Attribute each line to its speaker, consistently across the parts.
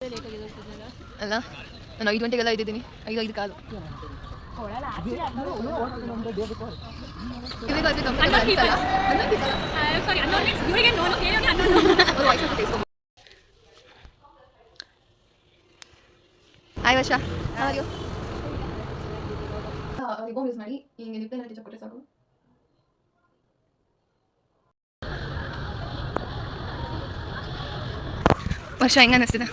Speaker 1: ಅಲ್ಲ ನಾನು 5 ಗಂಟೆಗೆಲ್ಲ ಇದ್ದಿದ್ದೀನಿ 5 ಕಾಲು ಹಾಯ್ ವರ್ಷ ರಿಬೋಮ್ ಯೂಸ್ ಮಾಡಿ ಹಿಂಗೆ ನಿಪ್ಪೆ ಟೀಚರ್ ಕೊಟ್ಟರೆ ಸಾಕು. ವರ್ಷ ಹೆಂಗ ಅನ್ನಿಸ್ತಿದೆ?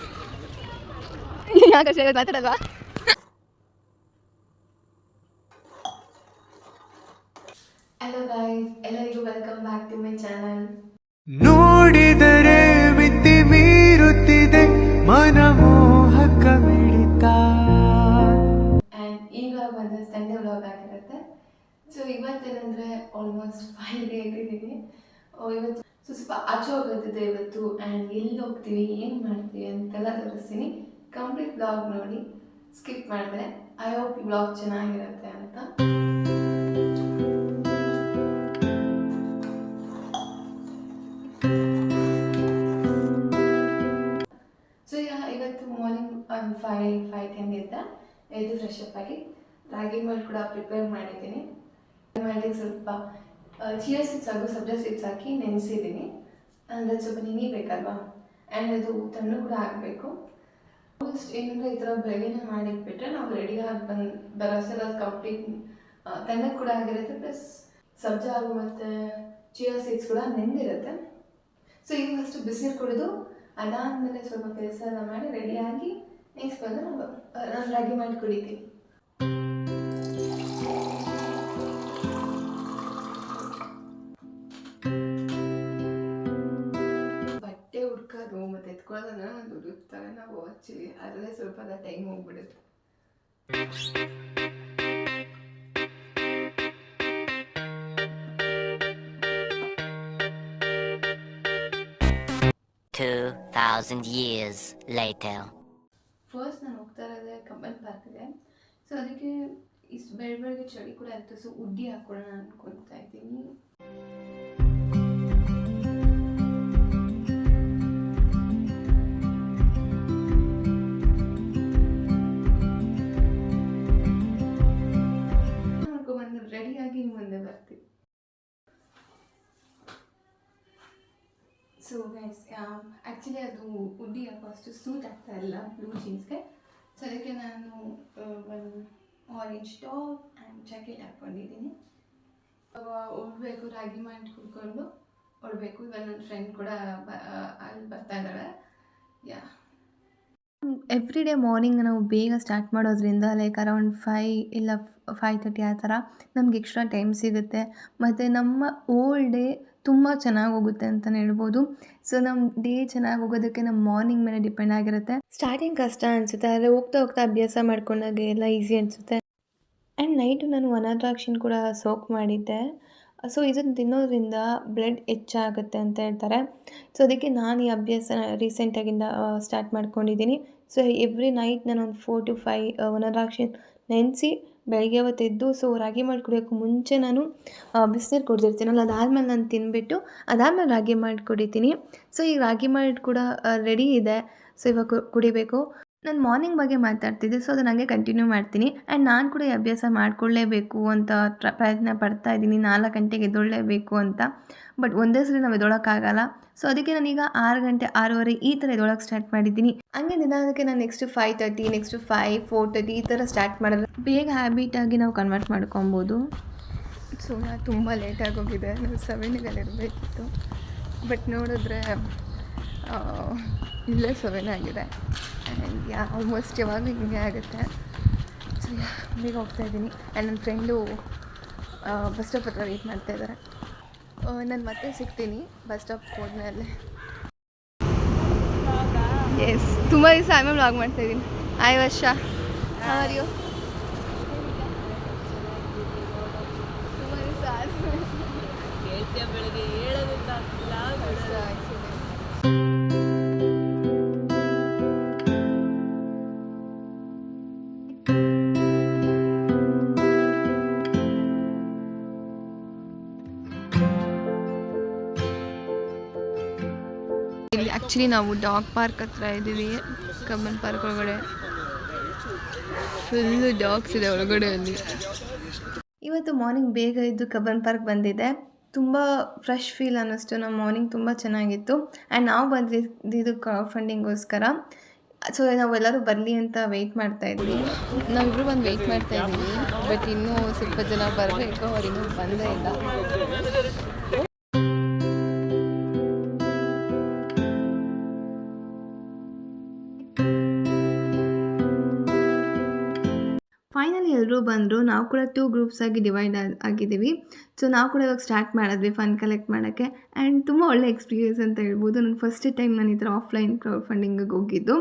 Speaker 1: ಯಾಕೆ ಮಾತಾಡಲ್ವಾ? ಹಲೋ ಗೈಸ್, ಎಲ್ಲರಿಗೂ welcome back to my channel.
Speaker 2: ನೋಡಿದರೆ ಮಿತಿ ಮೀರುತ್ತಿದೆ ಮನಮೋಹಕ ಮಿಡಿತ.
Speaker 1: ಆ್ಯಂಡ್ ಇವಾಗ ಬಂದು ಸಂಡೇ ವ್ಲಾಗ್ ಆಗಿರುತ್ತೆ. ಸೊ ಇವತ್ತೇನಂದರೆ ಆಲ್ಮೋಸ್ಟ್ 5 ಡೇ ಇಟ್ಟಿದ್ದೀನಿ. ಇವತ್ತು ಸ್ವಲ್ಪ ಆಚೆ ಹೋಗೋದಿದೆ ಇವತ್ತು. ಆ್ಯಂಡ್ ಎಲ್ಲಿ ಹೋಗ್ತೀವಿ, ಏನು ಮಾಡ್ತೀವಿ ಅಂತೆಲ್ಲ ತೋರಿಸ್ತೀನಿ. ಕಂಪ್ಲೀಟ್ ವ್ಲಾಗ್ ನೋಡಿ, ಸ್ಕಿಪ್ ಮಾಡಿದ್ರೆ. ಐ ಹೋಪ್ ಈ ವ್ಲಾಗ್ ಚೆನ್ನಾಗಿರುತ್ತೆ ಅಂತ. ಸೊ ಇವತ್ತು ಮಾರ್ನಿಂಗ್ ಒಂದು 5:10 ಇದ್ದೆ. ಎದ್ದು ಫ್ರೆಶ್ ಅಪ್ ಆಗಿ ರಾಗಿ ಮಾಲ್ಟ್ ಕೂಡ ಪ್ರಿಪೇರ್ ಮಾಡಿದ್ದೀನಿ. ಮಾಲ್ಟಿಗೆ ಸ್ವಲ್ಪ ಚಿಯಾ ಸೀಡ್ಸ್ ಹಾಗೂ ಸಬ್ಜಾ ಸೀಡ್ಸ್ ಹಾಕಿ ನೆನೆಸಿದ್ದೀನಿ. ಅಂದರೆ ಸ್ವಲ್ಪ ನೆನಿಬೇಕಲ್ವಾ, ಆ್ಯಂಡ್ ಅದು ತಣ್ಣು ಕೂಡ ಆಗಬೇಕು. ಆಲ್ಮೋಸ್ಟ್ ಏನಂದರೆ ಈ ಥರ ಬೆಳಗ್ಗೆನೇ ಮಾಡಿಟ್ಬಿಟ್ರೆ ನಾವು ರೆಡಿಯಾಗಿ ಬರೋಸೆಲ್ಲ ಕಂಪ್ಲೀಟ್ ತಣ್ಣಗೆ ಕೂಡ ಆಗಿರುತ್ತೆ. ಪ್ಲಸ್ ಸಬ್ಜಾ ಹಾಗೂ ಮತ್ತು ಚಿಯಾ ಸೀಡ್ಸ್ ಕೂಡ ನೆಂದಿರುತ್ತೆ. ಸೊ ಈಗ ಫಸ್ಟು ಬಿಸಿನೀರು ಕುಡಿದು ಅದಾದಮೇಲೆ ಸ್ವಲ್ಪ ಕೆಲಸ ಎಲ್ಲ ಮಾಡಿ ರೆಡಿಯಾಗಿ ನೆಕ್ಸ್ಟ್ ಬಂದು ನಾನು ರಾಗಿ ಮಾಡಿ ಕುಡಿತೀನಿ. ಬಟ್ಟೆ ಹುಡ್ಕೋದು ಮತ್ತು ಎತ್ಕೊಳ್ಳೋದನ್ನ ದುಡಿಯುತ್ತಾರೆ ನಾವು ಆ್ಯಕ್ಚುಲಿ. ಅದರಲ್ಲೇ ಸ್ವಲ್ಪ ಟೈಮ್ ಹೋಗ್ಬಿಡುತ್ತೆ.
Speaker 3: years later.
Speaker 1: ಫಸ್ಟ್ ನಾನು ಹೋಗ್ತಾ ಇರೋದೇ ಕಬ್ಬನ್ ಪಾರ್ಕ್ಗೆ. ಸೊ ಅದಕ್ಕೆ ಇಷ್ಟು ಬೆಳಗ್ಗೆ ಚಳಿ ಕೂಡ ಇರುತ್ತೆ. ಸೊ ಉಡ್ಡಿ ಹಾಕೊಳ್ಳೋಣ ಅನ್ಕೊತಾ ಇದ್ದೀನಿ. ಬಂದು ರೆಡಿಯಾಗಿ ಮುಂದೆ ಬರ್ತೀವಿ. ಸೊ ಗೈಸ್, ಆ್ಯಕ್ಚುಲಿ ಅದು ಉಡ್ಡಿ ಅಷ್ಟು ಸೂಟ್ ಆಗ್ತಾ ಇಲ್ಲ ಬ್ಲೂ ಜೀನ್ಸ್ಗೆ. ಸೊ ಅದಕ್ಕೆ ನಾನು ಒಂದು ಆರೆಂಜ್ ಟಾಪ್ ಆ್ಯಂಡ್ ಜಾಕೆಟ್ ಹಾಕ್ಕೊಂಡಿದ್ದೀನಿ. ಉಡಬೇಕು, ರಾಗಿ ಮಾಡಿ ಕುಡ್ಕೊಂಡು ಉಡಬೇಕು. ಇವಾಗ ನನ್ನ ಫ್ರೆಂಡ್ ಕೂಡ ಅಲ್ಲಿ ಬರ್ತಾ ಇದ್ದಾಳೆ. ಎವ್ರಿ ಡೇ ಮಾರ್ನಿಂಗ್ ನಾವು ಬೇಗ ಸ್ಟಾರ್ಟ್ ಮಾಡೋದ್ರಿಂದ ಲೈಕ್ ಅರೌಂಡ್ 5 ಇಲ್ಲ 5:30 ಆ ಥರ ನಮ್ಗೆ ಎಕ್ಸ್ಟ್ರಾ ಟೈಮ್ ಸಿಗುತ್ತೆ. ಮತ್ತು ನಮ್ಮ ಓಲ್ ಡೇ ತುಂಬ ಚೆನ್ನಾಗಿ ಹೋಗುತ್ತೆ ಅಂತಲೇ ಹೇಳ್ಬೋದು. ಸೊ ನಮ್ಮ ಡೇ ಚೆನ್ನಾಗಿ ಹೋಗೋದಕ್ಕೆ ನಮ್ಮ ಮಾರ್ನಿಂಗ್ ಮೇಲೆ ಡಿಪೆಂಡ್ ಆಗಿರುತ್ತೆ. ಸ್ಟಾರ್ಟಿಂಗ್ ಕಷ್ಟ ಅನಿಸುತ್ತೆ, ಆದರೆ ಹೋಗ್ತಾ ಹೋಗ್ತಾ ಅಭ್ಯಾಸ ಮಾಡ್ಕೊಂಡಾಗ ಎಲ್ಲ ಈಸಿ ಅನಿಸುತ್ತೆ. ಆ್ಯಂಡ್ ನೈಟು ನಾನು ವನದ್ರಾಕ್ಷಿನ ಕೂಡ ಸೋಕ್ ಮಾಡಿದ್ದೆ. ಸೊ ಇದನ್ನು ತಿನ್ನೋದ್ರಿಂದ ಬ್ಲಡ್ ಹೆಚ್ಚಾಗುತ್ತೆ ಅಂತ ಹೇಳ್ತಾರೆ. ಸೊ ಅದಕ್ಕೆ ನಾನು ಈ ಅಭ್ಯಾಸನ ರೀಸೆಂಟಾಗಿಂದ ಸ್ಟಾರ್ಟ್ ಮಾಡ್ಕೊಂಡಿದ್ದೀನಿ. ಸೊ ಎವ್ರಿ ನೈಟ್ ನಾನು ಒಂದು 4 to 5 ವನದ್ರಾಕ್ಷಿ ನೆನೆಸಿ ಬೆಳಗ್ಗೆ ಹೊತ್ತು ಎದ್ದು ಸೊ ರಾಗಿ ಮಾಡಿ ಕುಡಿಯೋಕ್ಕೆ ಮುಂಚೆ ನಾನು ಬಿಸಿನೀರು ಕುಡಿದಿರ್ತೀನಲ್ಲ, ಅದಾದಮೇಲೆ ನಾನು ತಿಂದುಬಿಟ್ಟು ಅದಾದಮೇಲೆ ರಾಗಿ ಮಾಡಿ ಕುಡಿತೀನಿ. ಸೊ ಈ ರಾಗಿ ಮಾಡಿ ಕೂಡ ರೆಡಿ ಇದೆ. ಸೊ ಇವಾಗ ಕುಡಿಬೇಕು. ನಾನು ಮಾರ್ನಿಂಗ್ ಬಗ್ಗೆ ಮಾತಾಡ್ತಿದ್ದೆ, ಸೊ ಅದನ್ನು ಹಂಗೆ ಕಂಟಿನ್ಯೂ ಮಾಡ್ತೀನಿ. ಆ್ಯಂಡ್ ನಾನು ಕೂಡ ಈ ಅಭ್ಯಾಸ ಮಾಡ್ಕೊಳ್ಳೇಬೇಕು ಅಂತ ಪ್ರಯತ್ನ ಪಡ್ತಾ ಇದ್ದೀನಿ. 4 ಗಂಟೆಗೆ ಎದ್ದೊಳ್ಳೇಬೇಕು ಅಂತ. ಬಟ್ ಒಂದೇ ಸರಿ ನಾವು ಎದ್ದೊಳಕ್ಕಾಗಲ್ಲ. ಸೊ ಅದಕ್ಕೆ ನಾನೀಗ 6 ಗಂಟೆ 6:30 ಈ ಥರ ಎದ್ದೊಳಕ್ಕೆ ಸ್ಟಾರ್ಟ್ ಮಾಡಿದ್ದೀನಿ. ಹಂಗೆ ನಿಧಾನಕ್ಕೆ ನಾನು ನೆಕ್ಸ್ಟ್ 5:30, ನೆಕ್ಸ್ಟ್ 5, 4:30 ಈ ಥರ ಸ್ಟಾರ್ಟ್ ಮಾಡಿದ್ರೆ ಬೇಗ ಹ್ಯಾಬಿಟಾಗಿ ನಾವು ಕನ್ವರ್ಟ್ ಮಾಡ್ಕೊಬೋದು. ಸೊ ನಾನು ತುಂಬ ಲೇಟಾಗಿ ಹೋಗಿದೆ. ನಾವು 7ಗೆಲ್ಲ ಇರಬೇಕಿತ್ತು. ಬಟ್ ನೋಡಿದ್ರೆ ಇಲ್ಲೇ 7 ಆಗಿದೆ. ಆ್ಯಂಡ್ ಆಲ್ಮೋಸ್ಟ್ ಯಾವಾಗಲೂ ಹಿಂಗೆ ಆಗುತ್ತೆ. ಸೊ ಬೇಗ ಹೋಗ್ತಾಯಿದ್ದೀನಿ. ಆ್ಯಂಡ್ ನನ್ನ ಫ್ರೆಂಡು ಬಸ್ ಸ್ಟಾಪ್ ಹತ್ರ ವೇಟ್ ಮಾಡ್ತಾಯಿದ್ದಾರೆ. ನಾನು ಮತ್ತೆ ಸಿಗ್ತೀನಿ ಬಸ್ ಸ್ಟಾಪ್ ಹೋದ್ಮೇಲೆ. ಎಸ್, ತುಂಬ ದಿವಸ ಆಮೇಲೆ ವ್ಲಾಗ್ ಮಾಡ್ತಾಯಿದ್ದೀನಿ. ಹಾಯ್ ವರ್ಷ, ಹೌ ಆರ್ ಯು? ತುಂಬ ದಿವಸ ಆದಮೇಲೆ ಬೆಳಗ್ಗೆ ಹೇಳೋದಿಲ್ಲ. ಆ್ಯಕ್ಚುಲಿ ನಾವು ಡಾಗ್ ಪಾರ್ಕ್ ಹತ್ರ ಇದ್ದೀವಿ. ಕಬ್ಬನ್ ಪಾರ್ಕ್ ಒಳಗಡೆ ಫುಲ್ಲು ಡಾಗ್ಸ್ ಇದೆ ಒಳಗಡೆ ಅಲ್ಲಿ. ಇವತ್ತು ಮಾರ್ನಿಂಗ್ ಬೇಗ ಇದ್ದು ಕಬ್ಬನ್ ಪಾರ್ಕ್ ಬಂದಿದ್ದೆ. ತುಂಬ ಫ್ರೆಶ್ ಫೀಲ್ ಅನ್ನಿಸ್ತು. ನಮ್ಮ ಮಾರ್ನಿಂಗ್ ತುಂಬ ಚೆನ್ನಾಗಿತ್ತು. ಆ್ಯಂಡ್ ನಾವು ಬಂದಿದ್ದು ಕ್ರೌಡ್ ಫಂಡಿಂಗೋಸ್ಕರ. ಸೊ ನಾವೆಲ್ಲರೂ ಬರಲಿ ಅಂತ ವೆಯ್ಟ್ ಮಾಡ್ತಾಯಿದ್ವಿ. ನಾವಿಬ್ಬರು ಬಂದು ವೆಯ್ಟ್ ಮಾಡ್ತಾಯಿದ್ದೀವಿ. ಬಟ್ ಇನ್ನೂ ಸ್ವಲ್ಪ ಜನ ಬರಬೇಕು, ಅವ್ರು ಇನ್ನೂ ಬಂದೇ ಇಲ್ಲ. ಫೈನಲಿ ಎಲ್ಲರೂ ಬಂದರು. ನಾವು ಕೂಡ 2 ಗ್ರೂಪ್ಸ್ ಆಗಿ ಡಿವೈಡ್ ಆಗಿದ್ದೀವಿ. ಸೊ ನಾವು ಕೂಡ ಇವಾಗ ಸ್ಟಾರ್ಟ್ ಮಾಡಿದ್ವಿ ಫಂಡ್ ಕಲೆಕ್ಟ್ ಮಾಡೋಕ್ಕೆ. ಆ್ಯಂಡ್ ತುಂಬ ಒಳ್ಳೆ ಎಕ್ಸ್ಪೀರಿಯನ್ಸ್ ಅಂತ ಹೇಳ್ಬೋದು. ನಾನು ಫಸ್ಟ್ ಟೈಮ್ ನಾನು ಈ ಥರ ಆಫ್ಲೈನ್ ಕ್ರೌಡ್ ಫಂಡಿಂಗಿಗೆ ಹೋಗಿದ್ದು.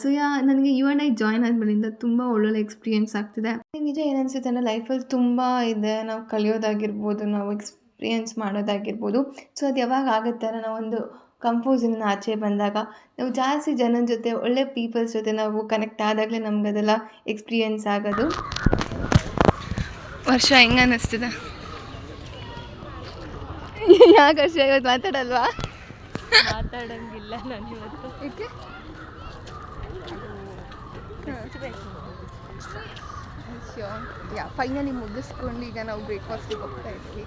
Speaker 1: ಸೊ ನನಗೆ U&I ಜಾಯ್ನ್ ಆದಮೇಲಿಂದ ತುಂಬ ಒಳ್ಳೊಳ್ಳೆ ಎಕ್ಸ್ಪೀರಿಯನ್ಸ್ ಆಗ್ತಿದೆ. ನಿಜ ಏನನ್ಸುತ್ತೆ ಅಂದರೆ ಲೈಫಲ್ಲಿ ತುಂಬ ಇದೆ, ನಾವು ಕಲಿಯೋದಾಗಿರ್ಬೋದು, ನಾವು ಎಕ್ಸ್ಪೀರಿಯನ್ಸ್ ಮಾಡೋದಾಗಿರ್ಬೋದು. ಸೊ ಅದು ಯಾವಾಗ ಆಗುತ್ತೆ ಅಂದರೆ ನಾವೊಂದು ಕಂಫರ್ಟ್ ಆಚೆ ಬಂದಾಗ, ನಾವು ಜಾಸ್ತಿ ಜನದ ಜೊತೆ, ಒಳ್ಳೆ ಪೀಪಲ್ಸ್ ಜೊತೆ ನಾವು ಕನೆಕ್ಟ್ ಆದಾಗಲೇ ನಮ್ಗೆ ಅದೆಲ್ಲ ಎಕ್ಸ್ಪೀರಿಯನ್ಸ್ ಆಗೋದು. ವರ್ಷ ಹೆಂಗೆ ಅನ್ನಿಸ್ತಿದೆ? ಯಾಕೆ ವರ್ಷ ಇವತ್ತು ಮಾತಾಡಲ್ವಾ?
Speaker 3: ಮಾತಾಡೋಂಗಿಲ್ಲ ನಾನು ಇವತ್ತು.
Speaker 1: ಏಕೆ? ಫೈನಲಿ ಮುಗಿಸ್ಕೊಂಡು ಈಗ ನಾವು ಬ್ರೇಕ್ಫಾಸ್ಟಿಗೆ ಹೋಗ್ತಾ ಇದ್ವಿ.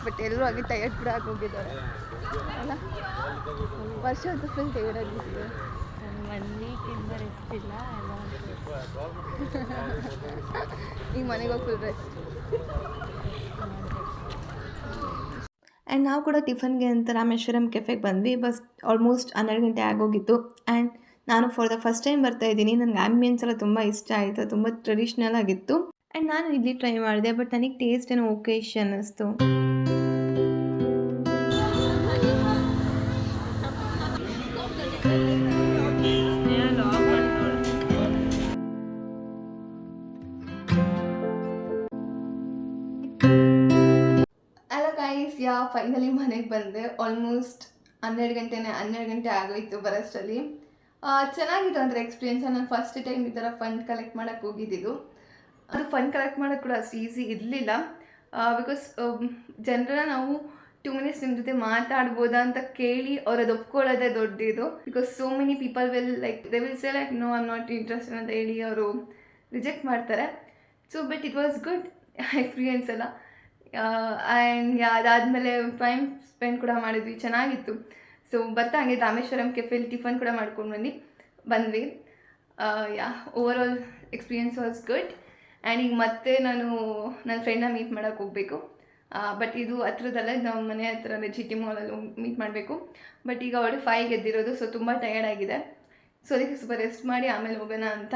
Speaker 1: ಬಟ್ ಎಲ್ಲರೂ ಹಾಗೆ ಟಯರ್ಡ್ ಕೂಡ ಆಗೋಗಿದ್ದಾರೆ ಅಲ್ಲ? ವರ್ಷ ಅಂತೂ ಫುಲ್ ಟಯರ್ಡ್ ಆಗಿದ್ದೀವಿ.
Speaker 3: 1 ವೀಕಿಂದ ರೆಸ್ಟ್ ಇಲ್ಲ ಎಲ್ಲ.
Speaker 1: ಈಗ ಮನೆಗೆ ಹೋಗಿ ಫುಲ್ ರೆಸ್ಟ್. ಆ್ಯಂಡ್ ನಾವು ಕೂಡ ಟಿಫನ್ಗೆ ಅಂತ ರಾಮೇಶ್ವರಂ ಕೆಫೆಗೆ ಬಂದ್ವಿ. ಬಸ್ ಆಲ್ಮೋಸ್ಟ್ 12 ಗಂಟೆ ಆಗೋಗಿತ್ತು. ಆ್ಯಂಡ್ ನಾನು ಫಾರ್ ದ ಫಸ್ಟ್ ಟೈಮ್ ಬರ್ತಾಯಿದ್ದೀನಿ. ನನಗೆ ಆ್ಯಂಬಿಯನ್ಸ್ ಎಲ್ಲ ತುಂಬ ಇಷ್ಟ ಆಯಿತು. ತುಂಬ ಟ್ರೆಡಿಷ್ನಲ್ ಆಗಿತ್ತು. ಆ್ಯಂಡ್ ನಾನು ಇಲ್ಲಿ ಟ್ರೈ ಮಾಡಿದೆ. ಬಟ್ ನನಗೆ ಟೇಸ್ಟ್ ಏನೋ ಓಕೆ ಅನ್ನಿಸ್ತು. ಅಲ್ಲ ಗೈಸ್, ಫೈನಲಿ ಮನೆಗೆ ಬಂದೆ. ಆಲ್ಮೋಸ್ಟ್ 12 ಗಂಟೆ ಆಗೋಯಿತು ಬರೋಷ್ಟರಲ್ಲಿ. ಚೆನ್ನಾಗಿತ್ತು ಅಂದರೆ ಎಕ್ಸ್ಪೀರಿಯನ್ಸ್. ನಾನು ಫಸ್ಟ್ ಟೈಮ್ ಈ ಥರ ಫಂಡ್ ಕಲೆಕ್ಟ್ ಮಾಡೋಕ್ಕೆ ಹೋಗಿದ್ದಿದ್ದು. ಅದು ಫಂಡ್ ಕಲೆಕ್ಟ್ ಮಾಡೋಕ್ಕೆ ಕೂಡ ಅಷ್ಟು ಈಸಿ ಇರಲಿಲ್ಲ. ಬಿಕಾಸ್ ಜನರನ್ನ ನಾವು 2 ಮಿನಿಟ್ಸ್ ನಿಮ್ಮ ಜೊತೆ ಮಾತಾಡ್ಬೋದಾ ಅಂತ ಕೇಳಿ ಅವ್ರು ಅದು ಒಪ್ಕೊಳ್ಳೋದೇ ದೊಡ್ಡದು. Because so many people they will say like no, I am not interested ಅಂತ ಹೇಳಿ ಅವರು ರಿಜೆಕ್ಟ್ ಮಾಡ್ತಾರೆ. So but it was good experience ಎಲ್ಲ. ಆ್ಯಂಡ್ ಅದಾದಮೇಲೆ ಟೈಮ್ ಸ್ಪೆಂಡ್ ಕೂಡ ಮಾಡಿದ್ವಿ, ಚೆನ್ನಾಗಿತ್ತು. ಸೊ ಬರ್ತಾ ಹಂಗೆ ರಾಮೇಶ್ವರಂ ಕೆಫೆಲಿ ಟಿಫನ್ ಕೂಡ ಮಾಡ್ಕೊಂಡು ಬಂದ್ವಿ. Over all experience was good. And ಈಗ ಮತ್ತೆ ನಾನು ನನ್ನ ಫ್ರೆಂಡ್ನ ಮೀಟ್ ಮಾಡೋಕ್ಕೆ ಹೋಗಬೇಕು. ಬಟ್ ಇದು ಹತ್ರದಲ್ಲೇ, ನಮ್ಮ ಮನೆ ಹತ್ರನೇ GT ಮಾಲಲ್ಲಿ ಮೀಟ್ ಮಾಡಬೇಕು. ಬಟ್ ಈಗ ಅವಳು 5 ಎದ್ದಿರೋದು. ಸೊ ತುಂಬ ಟಯರ್ಡ್ ಆಗಿದೆ. ಸೊ ಅದಕ್ಕೆ ಸ್ವಲ್ಪ ರೆಸ್ಟ್ ಮಾಡಿ ಆಮೇಲೆ ಹೋಗೋಣ ಅಂತ.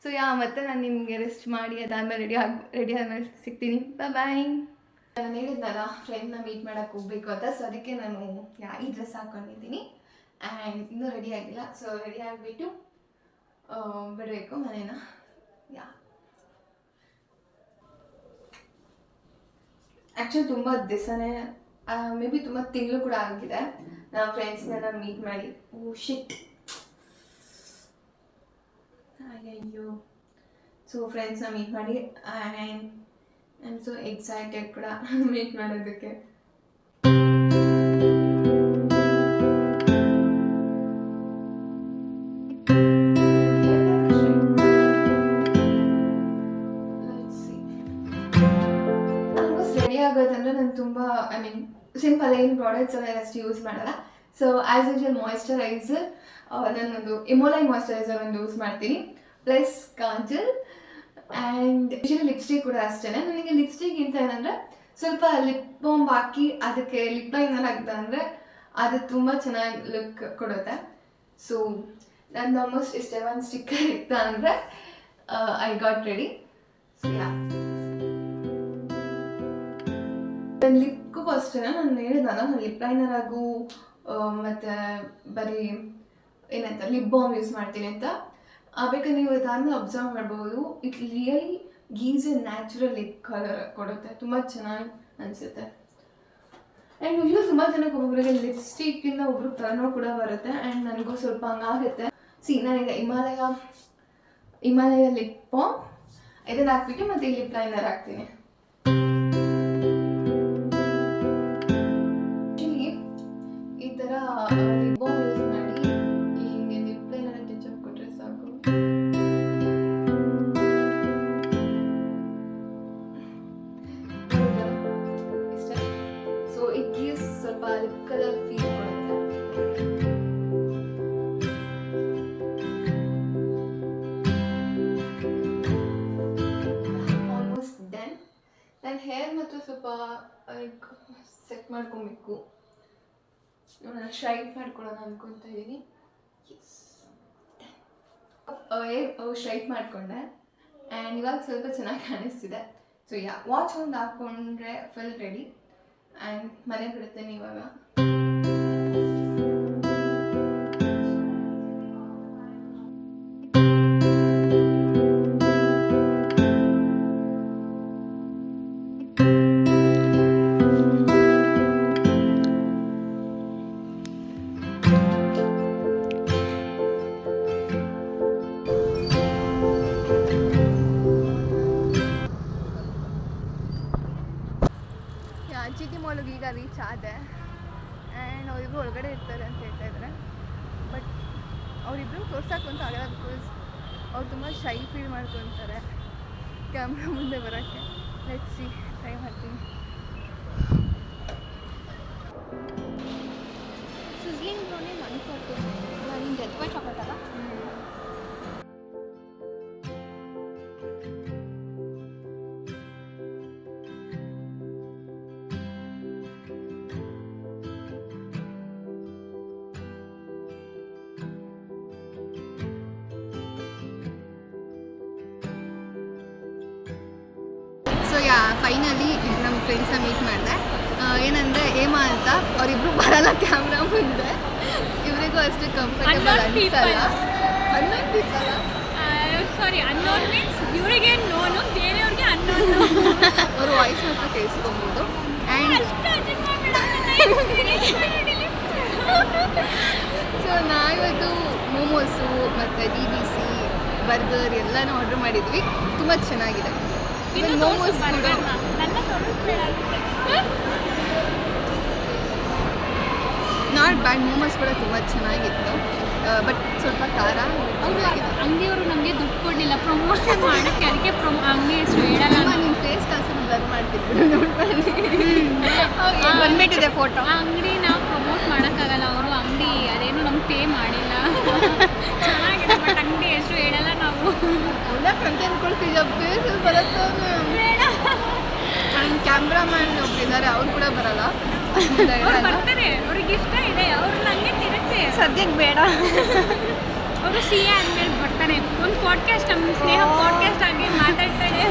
Speaker 1: ಸೊ ಮತ್ತೆ ನಾನು ನಿಮಗೆ ರೆಸ್ಟ್ ಮಾಡಿ ಅದಾದಮೇಲೆ ರೆಡಿ ಆದಮೇಲೆ ಸಿಗ್ತೀನಿ. ಬಾಯ್. ನಾನು ಹೇಳಿದ್ನಲ್ಲ ಫ್ರೆಂಡ್ನ ಮೀಟ್ ಮಾಡೋಕ್ಕೆ ಹೋಗಬೇಕು ಅಂತ. ಸೊ ಅದಕ್ಕೆ ನಾನು ಈ ಡ್ರೆಸ್ ಹಾಕ್ಕೊಂಡಿದ್ದೀನಿ. ಆ್ಯಂಡ್ ಇನ್ನೂ ರೆಡಿ ಆಗಿಲ್ಲ. ಸೊ ರೆಡಿ ಆಗಿಬಿಟ್ಟು ಬಿಡಬೇಕು ಮನೇನ. ಆ್ಯಕ್ಚುಲಿ ತುಂಬ ದಿವಸನೇ, ಮೇ ಬಿ ತುಂಬ ತಿಂಗಳು ಕೂಡ ಆಗಿದೆ ನಮ್ಮ ಫ್ರೆಂಡ್ಸ್ನೆಲ್ಲ ಮೀಟ್ ಮಾಡಿ. ಶಿಟ್, ಅಯ್ಯೋ. ಸೊ ಫ್ರೆಂಡ್ಸ್ನ ಮೀಟ್ ಮಾಡಿ and I am so excited ಕೂಡ ಮೀಟ್ ಮಾಡೋದಕ್ಕೆ. ಆಗೋದಂದರೆ ನಾನು ತುಂಬ ಸಿಂಪಲ್ ಏನು ಪ್ರಾಡಕ್ಟ್ಸ್ ಎಲ್ಲ ಅಷ್ಟು ಯೂಸ್ ಮಾಡಲ್ಲ. ಸೊ ಆ್ಯಸ್ ಯೂಶುವಲ್ ಮಾಯಿಶ್ಚರೈಸರ್, ನಾನೊಂದು ಇಮೋಲೈನ್ ಮಾಯಿಶ್ಚರೈಸರ್ ಒಂದು ಯೂಸ್ ಮಾಡ್ತೀನಿ, plus Kajal. And usually lipstick ಕೂಡ ಅಷ್ಟೇ. ನನಗೆ ಲಿಪ್ಸ್ಟಿಕ್ಗಿಂತ ಏನಂದರೆ ಸ್ವಲ್ಪ ಲಿಪ್ ಬಾಮ್ ಹಾಕಿ ಅದಕ್ಕೆ ಲಿಪ್ ಲೈನರ್ ಹಾಕ್ದೆ ಅಂದರೆ ಅದು ತುಂಬ ಚೆನ್ನಾಗಿ ಲುಕ್ ಕೊಡುತ್ತೆ. ಸೊ ನಂದು ಆಲ್ಮೋಸ್ಟ್ ಇಷ್ಟೇ. ಒಂದು ಸ್ಟಿಕ್ಕರ್ ಇತ್ತು ಅಂದರೆ ಐ ಗಾಟ್ ರೆಡಿ. ಸೊ ನನ್ನ ಲಿಪ್ಗೂ ಅಷ್ಟೇ ನಾನು ಹೇಳಿದ್ನಲ್ಲ, ನಾನು ಲಿಪ್ ಲೈನರ್ ಹಾಗೂ ಮತ್ತು ಬರೀ ಏನಂತ ಲಿಪ್ ಬಾಮ್ ಯೂಸ್ ಮಾಡ್ತೀನಿ ಅಂತ. ಬೇಕಾದ್ರೆ ನೀವು ಅದಾದ್ಮೇಲೆ ಅಬ್ಸರ್ವ್ ಮಾಡ್ಬೋದು. It really gives A natural lip colour ಕೊಡುತ್ತೆ. ತುಂಬ ಚೆನ್ನಾಗಿ ಅನಿಸುತ್ತೆ. ಆ್ಯಂಡ್ ಇನ್ನೂ ತುಂಬ ಜನಕ್ಕೆ ಒಬ್ಬೊಬ್ಬರಿಗೆ ಲಿಪ್ಸ್ಟಿಕ್ಕಿಂದ ಒಬ್ರು ತಲೆನೋವು ಕೂಡ ಬರುತ್ತೆ. ಆ್ಯಂಡ್ ನನಗೂ ಸ್ವಲ್ಪ ಹಂಗಾಗುತ್ತೆ. ನಾನೀಗ ಹಿಮಾಲಯ ಲಿಪ್ ಬಾಮ್ ಇದನ್ನು ಹಾಕ್ಬಿಟ್ಟು ಮತ್ತು ಈ ಲಿಪ್ ಲೈನರ್ ಹಾಕ್ತೀನಿ. ಈ ಥರ ಲಿಪ್ ಬಾಮ್ ಯೂಸ್ ಮಾಡಿ ಲೈಕ್ ಸೆಟ್ ಮಾಡ್ಕೊಬೇಕು. ನಾನು ಸ್ಟ್ರೈಟ್ ಮಾಡ್ಕೊಳ್ಳೋಣ ಅನ್ಕೊತಾ ಇದ್ದೀನಿ. ಸ್ಟ್ರೈಟ್ ಮಾಡಿಕೊಂಡೆ ಆ್ಯಂಡ್ ಇವಾಗ ಸ್ವಲ್ಪ ಚೆನ್ನಾಗಿ ಕಾಣಿಸ್ತಿದೆ. ಸೊ ವಾಚ್ ಒಂದು ಹಾಕ್ಕೊಂಡ್ರೆ ಫುಲ್ ರೆಡಿ ಆ್ಯಂಡ್ ಮನೆಗೆ ಬಿಡುತ್ತೇನೆ ಇವಾಗ. ಜಿ ಟಿ ಮಾಲಿಗೆ ಈಗ ರೀಚ್ ಆದೆ ಆ್ಯಂಡ್ ಅವರಿಬ್ರು ಒಳಗಡೆ ಇರ್ತಾರೆ ಅಂತ ಹೇಳ್ತಾ ಇದ್ದಾರೆ. ಬಟ್ ಅವರಿಬ್ರು ತೋರ್ಸೋಕ್ಕಂತೂ ಆಗಲ್ಲ, ಬಿಕಾಸ್ ಅವ್ರು ತುಂಬ ಶೈ ಫೀಲ್ ಮಾಡ್ಕೊತಾರೆ ಕ್ಯಾಮ್ರಾ ಮುಂದೆ ಬರೋಕ್ಕೆ. ಲೆಟ್ಸ್ ಸಿ, ಟ್ರೈ ಮಾಡ್ತೀನಿ.
Speaker 4: Sizzling brownie 140. ನಾನು ಡೆತ್ ಬೈ ಚಾಕ್ಲೇಟ್ ಅಲ್ಲ.
Speaker 1: ಸೊ ಫೈನಲಿ ನಮ್ಮ ಫ್ರೆಂಡ್ಸ್ನ ಮೀಟ್ ಮಾಡಿದೆ. ಏನಂದರೆ ಹೇಮಾ ಅಂತ, ಅವರಿಬ್ರು ಬರಲ್ಲ ಕ್ಯಾಮ್ರಾ ಮುಂದೆ, ಇವರಿಗೂ ಅಷ್ಟು ಕಂಫರ್ಟೇಬಲ್ ಅನಿಸಲ್ಲ. ಅನ್ನೋನ್ ಪೀಪಲ್
Speaker 3: ಸಾರಿ, ಅನ್ನೋನ್ ಮೀನ್ಸ್ ಇವರಿಗೆ ನೋನು, ಬೇರೆಯವ್ರಿಗೆ ಅನ್ನೋನು.
Speaker 1: ಅವ್ರ ವಾಯ್ಸ್ ಮಾತ್ರ ಕೇಳಿಸ್ಕೊಬೋದು. ಆ್ಯಂಡ್ ಸೊ ನಾವಿವತ್ತು ಮೋಮೋಸು ಮತ್ತು DBC ಬರ್ಗರ್ ಎಲ್ಲನೂ ಆರ್ಡ್ರ್ ಮಾಡಿದ್ವಿ. ತುಂಬ ಚೆನ್ನಾಗಿದೆ. ಮೋಮೋಸ್ ಕೂಡ ನಾಟ್ ಬ್ಯಾಡ್. ಮೋಮೋಸ್ ಕೂಡ ತುಂಬ ಚೆನ್ನಾಗಿತ್ತು, ಬಟ್ ಸ್ವಲ್ಪ ಖಾರ.
Speaker 3: ಅವರು ಅಂಗಡಿಯವರು ನಮಗೆ ದುಡ್ಡು ಕೊಡಲಿಲ್ಲ ಪ್ರಮೋಷನ್ ಮಾಡೋಕ್ಕೆ, ಅದಕ್ಕೆ ಅಂಗಡಿ ಹೆಸರು ಹೇಳಲ್ಲ.
Speaker 1: ನಿಮ್ಮ ಫೇಸ್ ಕಾಸನ್ನು ಬ್ಲರ್ ಮಾಡ್ತಿದ್ರು ಬಂದ್ಬಿಟ್ಟಿದೆ ಫೋಟೋ.
Speaker 3: ಆ ಅಂಗಡಿ ನಾವು ಪ್ರಮೋಟ್ ಮಾಡೋಕ್ಕಾಗಲ್ಲ, ಅವರು ಅಂಗಡಿ ಅದೇನು ನಮ್ಗೆ ಪೇ ಮಾಡಿಲ್ಲ. ಚೆನ್ನಾಗಿದೆ, ಬಟ್ ಅಂಗಡಿ ಹೆಸರು ಹೇಳಲ್ಲ ನಾವು.
Speaker 1: ಎಲ್ಲ ಕಂಟೆಂಟ್ ಕೊಡ್ತಿದ್ದ ಫೇಸಲ್ಲಿ ಬರುತ್ತವೆ. ಕ್ಯಾಮ್ರಾಮ್ಯಾನ್ ಒಬ್ರಿದ್ದಾರೆ, ಅವ್ರು ಕೂಡ ಬರಲ್ಲ.
Speaker 3: ಬರ್ತಾರೆ, ಅವ್ರಿಗೆ ಇಷ್ಟ ಇದೆ, ಅವ್ರು ನನಗೆ ತಿರುಗಿಸಿ.
Speaker 4: ಸದ್ಯಕ್ಕೆ ಬೇಡ.
Speaker 3: ಅವರು CA ಆದ್ಮೇಲೆ ಬರ್ತಾರೆ. ಒಂದು ಪಾಡ್ಕಾಸ್ಟ್, ನಮ್ಮ ಸ್ನೇಹ ಪಾಡ್ಕಾಸ್ಟ್ ಆಗಿ ಮಾತಾಡ್ತಾಳೆ.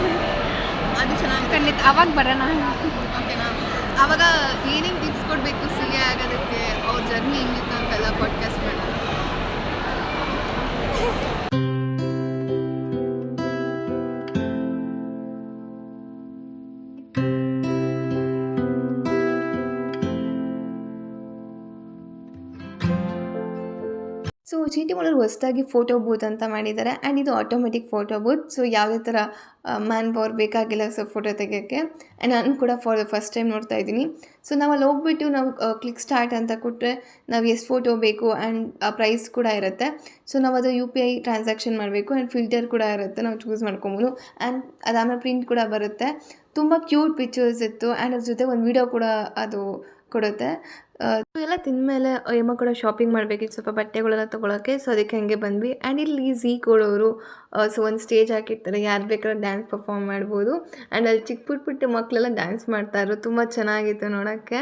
Speaker 1: ಅದು ಚೆನ್ನಾಗಿ
Speaker 4: ಖಂಡಿತ ಅವಾಗ ಬರೋಣ.
Speaker 1: ಓಕೆನಾ? ಆವಾಗ ಏನೇನು ಟಿಪ್ಸ್ ಕೊಡಬೇಕು CA ಆಗೋದಕ್ಕೆ, ಅವ್ರ ಜರ್ನಿ ಹೆಂಗಿತ್ತು ಅಂತೆಲ್ಲ ಪಾಡ್ಕಾಸ್ಟ್ ಮಾಡೋಣ. ಸೊ ಜಿ ಟಿ ಮಾಲಲ್ಲಿ ಹೊಸದಾಗಿ ಫೋಟೋ ಬೂತ್ ಅಂತ ಮಾಡಿದ್ದಾರೆ ಆ್ಯಂಡ್ ಇದು ಆಟೋಮೆಟಿಕ್ ಫೋಟೋ ಬೂತ್. ಸೊ ಯಾವುದೇ ಥರ ಮ್ಯಾನ್ ಪವರ್ ಬೇಕಾಗಿಲ್ಲ ಸೊ ಫೋಟೋ ತೆಗೆಯೋಕ್ಕೆ. ಆ್ಯಂಡ್ ನಾನು ಕೂಡ ಫಾರ್ ದ ಫಸ್ಟ್ ಟೈಮ್ ನೋಡ್ತಾ ಇದ್ದೀನಿ. ಸೊ ನಾವು ಅಲ್ಲಿ ಹೋಗ್ಬಿಟ್ಟು ನಾವು ಕ್ಲಿಕ್ ಸ್ಟಾರ್ಟ್ ಅಂತ ಕೊಟ್ಟರೆ ನಾವು ಎಷ್ಟು ಫೋಟೋ ಬೇಕು ಆ್ಯಂಡ್ ಆ ಪ್ರೈಸ್ ಕೂಡ ಇರುತ್ತೆ. ಸೊ ನಾವು ಅದು UPI ಟ್ರಾನ್ಸಾಕ್ಷನ್ ಮಾಡಬೇಕು ಆ್ಯಂಡ್ ಫಿಲ್ಟರ್ ಕೂಡ ಇರುತ್ತೆ, ನಾವು ಚೂಸ್ ಮಾಡ್ಕೊಬೋದು. ಆ್ಯಂಡ್ ಅದಾದಮೇಲೆ ಪ್ರಿಂಟ್ ಕೂಡ ಬರುತ್ತೆ. ತುಂಬ ಕ್ಯೂಟ್ ಪಿಕ್ಚರ್ಸ್ ಇತ್ತು ಆ್ಯಂಡ್ ಅದ್ರ ಜೊತೆ ಒಂದು ವಿಡಿಯೋ ಕೂಡ ಅದು ಕೊಡುತ್ತೆ. ಎಲ್ಲ ತಿಂದಮೇಲೆ ಹೇಮಾ ಕೂಡ ಶಾಪಿಂಗ್ ಮಾಡಬೇಕಿತ್ತು ಸ್ವಲ್ಪ ಬಟ್ಟೆಗಳೆಲ್ಲ ತೊಗೊಳಕ್ಕೆ. ಸೊ ಅದಕ್ಕೆ ಹಂಗೆ ಬಂದ್ವಿ. ಆ್ಯಂಡ್ ಇಲ್ಲಿ ಝೀ ಕೊಡೋರು ಸೊ ಒಂದು ಸ್ಟೇಜ್ ಹಾಕಿರ್ತಾರೆ, ಯಾರು ಬೇಕಾದ್ರೂ ಡ್ಯಾನ್ಸ್ ಪರ್ಫಾರ್ಮ್ ಮಾಡ್ಬೋದು. ಆ್ಯಂಡ್ ಅಲ್ಲಿ ಚಿಕ್ಕ ಪುಟ್ಟ ಮಕ್ಕಳೆಲ್ಲ ಡ್ಯಾನ್ಸ್ ಮಾಡ್ತಾಯಿದ್ರು, ತುಂಬ ಚೆನ್ನಾಗಿತ್ತು ನೋಡೋಕ್ಕೆ.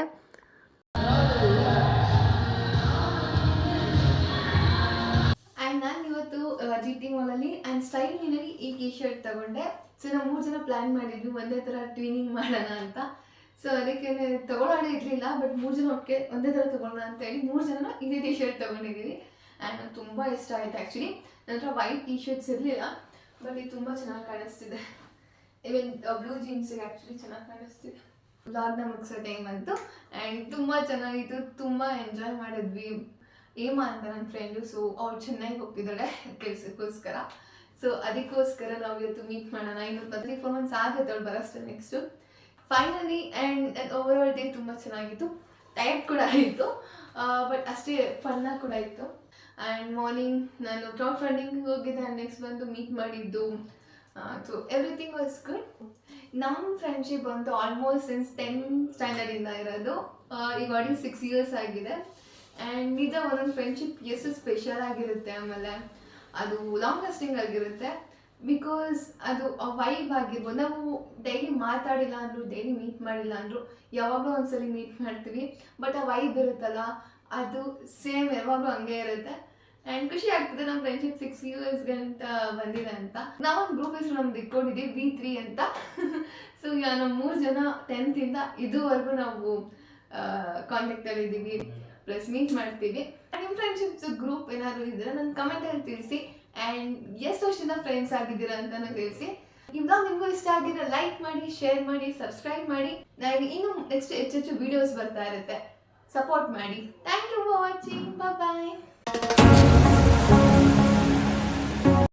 Speaker 1: ಆ್ಯಂಡ್ ನಾನು ಇವತ್ತು ಜಿ ಟಿ ಮಾಲಲ್ಲಿ ಆ್ಯಂಡ್ ಸ್ಟೈಲ್ ಮೀನಲ್ಲಿ ಈ ಟಿ ಶರ್ಟ್ ತೊಗೊಂಡೆ. ಸೊ ನಾವು 3 ಜನ ಪ್ಲ್ಯಾನ್ ಮಾಡಿದ್ವಿ ಒಂದೇ ಥರ ಟ್ವಿನಿಂಗ್ ಮಾಡೋಣ ಅಂತ. ಸೊ ಅದಕ್ಕೆ ತೊಗೊಳ್ಳೋಣ ಇರಲಿಲ್ಲ, ಬಟ್ 3 ಜನ ಒಟ್ಟಿಗೆ ಒಂದೇ ಥರ ತೊಗೊಳ್ಳೋಣ ಅಂತೇಳಿ 3 ಜನ ಇದೇ ಟಿ ಶರ್ಟ್ ತೊಗೊಂಡಿದ್ದೀವಿ. ಆ್ಯಂಡ್ ನಂಗೆ ತುಂಬ ಇಷ್ಟ ಆಯಿತು. ಆ್ಯಕ್ಚುಲಿ ನನ್ನ ಹತ್ರ ವೈಟ್ ಟಿ ಶರ್ಟ್ಸ್ ಇರಲಿಲ್ಲ, ಬಟ್ ಇದು ತುಂಬ ಚೆನ್ನಾಗಿ ಕಾಣಿಸ್ತಿದೆ. ಈವನ್ ಬ್ಲೂ ಜೀನ್ಸಿಗೆ ಆ್ಯಕ್ಚುಲಿ ಚೆನ್ನಾಗಿ ಕಾಣಿಸ್ತಿದೆ. ವ್ಲಾಗ್ನ ಮುಗಿಸೋ ಟೈಮ್ ಅಂತು ಆ್ಯಂಡ್ ತುಂಬ ಚೆನ್ನಾಗಿತ್ತು, ತುಂಬ ಎಂಜಾಯ್ ಮಾಡಿದ್ವಿ. ಹೇಮಾ ಅಂತ ನನ್ನ ಫ್ರೆಂಡು, ಸೊ ಅವ್ಳು ಚೆನ್ನೈಗೆ ಹೋಗ್ತಿದ್ದಾಳೆ ಕೆಲಸಕ್ಕೋಸ್ಕರ. ಸೊ ಅದಕ್ಕೋಸ್ಕರ ನಾವು ಇವತ್ತು ಮೀಟ್ ಮಾಡೋಣ. ಇನ್ನು 3-4 ಮಂತ್ಸ್ ಆಗುತ್ತೆ ಅವಳು ಬರೋಷ್ಟು next finally. And over all day ತುಂಬ ಚೆನ್ನಾಗಿತ್ತು, ಟೈರ್ಡ್ ಕೂಡ ಆಯಿತು, ಬಟ್ ಅಷ್ಟೇ ಫನ್ನಾಗಿ ಕೂಡ ಇತ್ತು. ಆ್ಯಂಡ್ ಮಾರ್ನಿಂಗ್ ನಾನು ಕ್ರೌಡ್ ಫಂಡಿಂಗ್ ಹೋಗಿದ್ದೆ ಆ್ಯಂಡ್ ನೆಕ್ಸ್ಟ್ ಬಂದು ಮೀಟ್ ಮಾಡಿದ್ದು. So everything was good. ನಮ್ಮ ಫ್ರೆಂಡ್ಶಿಪ್ ಬಂತು ಆಲ್ಮೋಸ್ಟ್ ಸಿನ್ಸ್ 10th ಸ್ಟ್ಯಾಂಡರ್ಡಿಂದ ಇರೋದು. ಈಗ ಆಲ್ರೆಡಿ 6 years ಆಗಿದೆ. ಆ್ಯಂಡ್ ನಿಜ ಒಂದೊಂದು ಫ್ರೆಂಡ್ಶಿಪ್ ಎಷ್ಟು ಸ್ಪೆಷಲ್ ಆಗಿರುತ್ತೆ, ಆಮೇಲೆ ಅದು ಲಾಂಗ್ ಲಾಸ್ಟಿಂಗ್ ಆಗಿರುತ್ತೆ. ಬಿಕಾಸ್ ಅದು ವೈಬ್ ಆಗಿರ್ಬೋದು. ನಾವು ಡೈಲಿ ಮಾತಾಡಿಲ್ಲ ಅಂದರು, ಡೈಲಿ ಮೀಟ್ ಮಾಡಿಲ್ಲ ಅಂದರು, ಯಾವಾಗಲೂ ಒಂದ್ಸಲಿ ಮೀಟ್ ಮಾಡ್ತೀವಿ. ಬಟ್ ಆ ವೈಬ್ ಇರುತ್ತಲ್ಲ, ಅದು ಸೇಮ್ ಯಾವಾಗಲೂ ಹಂಗೆ ಇರುತ್ತೆ. ಆ್ಯಂಡ್ ಖುಷಿ ಆಗ್ತದೆ ನಮ್ಮ ಫ್ರೆಂಡ್ಶಿಪ್ 6 years ಗಂಟ ಬಂದಿದೆ ಅಂತ. ನಾವೊಂದು ಗ್ರೂಪ್ ಹೆಸರು ನಮ್ದು ಇಟ್ಕೊಂಡಿದ್ದೀವಿ V3 ಅಂತ. ಸೊ ಈಗ ನಾವು 3 ಜನ 10th ಇಂದ ಇದುವರೆಗೂ ನಾವು ಕಾಂಟ್ಯಾಕ್ಟಲ್ಲಿ ಇದ್ದೀವಿ, ಪ್ಲಸ್ ಮೀಟ್ ಮಾಡ್ತೀವಿ. ನಿಮ್ಮ ಫ್ರೆಂಡ್ಶಿಪ್ಸ್ ಗ್ರೂಪ್ ಏನಾದರೂ ಇದ್ದರೆ ನನ್ನ ಕಮೆಂಟಲ್ಲಿ ತಿಳಿಸಿ. ಆ್ಯಂಡ್ ಎಷ್ಟು ವರ್ಷದಿಂದ ಫ್ರೆಂಡ್ಸ್ ಆಗಿದ್ದೀರಾ ಅಂತಲೂ ತಿಳಿಸಿ. ಇವಾಗ ನಿಮಗೂ ಇಷ್ಟ ಆಗಿದ್ರೆ ಲೈಕ್ ಮಾಡಿ, ಶೇರ್ ಮಾಡಿ, ಸಬ್ಸ್ಕ್ರೈಬ್ ಮಾಡಿ. ನನಗೆ ಇನ್ನೂ ನೆಕ್ಸ್ಟ್ ಹೆಚ್ಚೆಚ್ಚು ವೀಡಿಯೋಸ್ ಬರ್ತಾ ಇರುತ್ತೆ, ಸಪೋರ್ಟ್ ಮಾಡಿ. Thank you for watching. Bye.